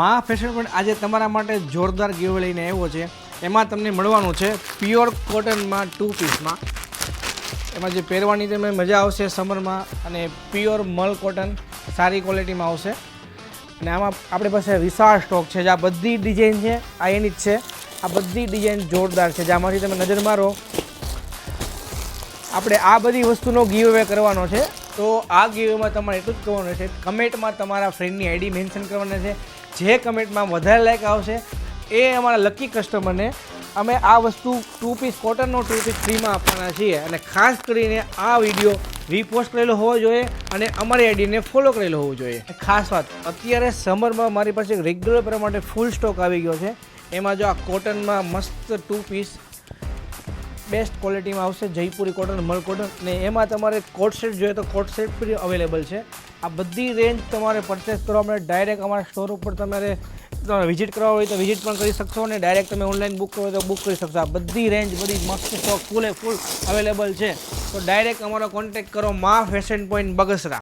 આ fashion point આજે તમારા માટે જોરદાર ગીવ લઈને આવ્યો છે. એમાં તમને મળવાનું છે પ્યોર કોટનમાં 2 પીસમાં. એમાં જે પહેરવાની તમે મજા આવશે સમરમાં, અને પ્યોર મલ કોટન સારી ક્વોલિટીમાં આવશે. અને આમાં આપણી પાસે વિશાળ સ્ટોક છે. જે આ બધી ડિઝાઇન છે આ એની જ છે. આ બધી ડિઝાઇન જોરદાર છે. જેમાંથી તમે નજર મારો, આપણે આ બધી વસ્તુનો ગીવ અવે કરવાનો છે. તો આ ગીવમાં તમારે એટલું જ કરવાનું છે, કમેન્ટમાં તમારા ફ્રેન્ડની આઈડી મેન્શન કરવાની છે. જે કમેન્ટમાં વધારે લાઈક આવશે એ અમારા લકી કસ્ટમરને અમે આ વસ્તુ 2 પીસ કોટનનો 2 પીસ ફ્રીમાં આપવાના છીએ. અને ખાસ કરીને આ વિડીયો રીપોસ્ટ કરેલો હોવો જોઈએ અને અમારી આઈડીને ફોલો કરેલો હોવો જોઈએ. ખાસ વાત, અત્યારે સમરમાં મારી પાસે રેગ્યુલર પહેરવા માટે ફૂલ સ્ટોક આવી ગયો છે. એમાં જો આ કોટનમાં મસ્ત 2 પીસ બેસ્ટ ક્વોલિટીમાં આવશે, જયપુરી કોટન, મલ કોટન. અને એમાં તમારે કોટ સેટ જોઈએ તો કોટ સેટ પણ અવેલેબલ છે. આ બધી રેન્જ તમારે પરચેસ કરવા માટે ડાયરેક્ટ અમારા સ્ટોર ઉપર તમારે વિઝિટ કરવા હોય તો વિઝિટ પણ કરી શકશો, અને ડાયરેક્ટ તમે ઓનલાઈન બુક કરો તો બુક કરી શકશો. આ બધી રેન્જ, બધી મસ્ત સ્ટોક ફૂલ અવેલેબલ છે. તો ડાયરેક્ટ અમારો કોન્ટેક્ટ કરો માં ફેશન પોઈન્ટ બગસરા.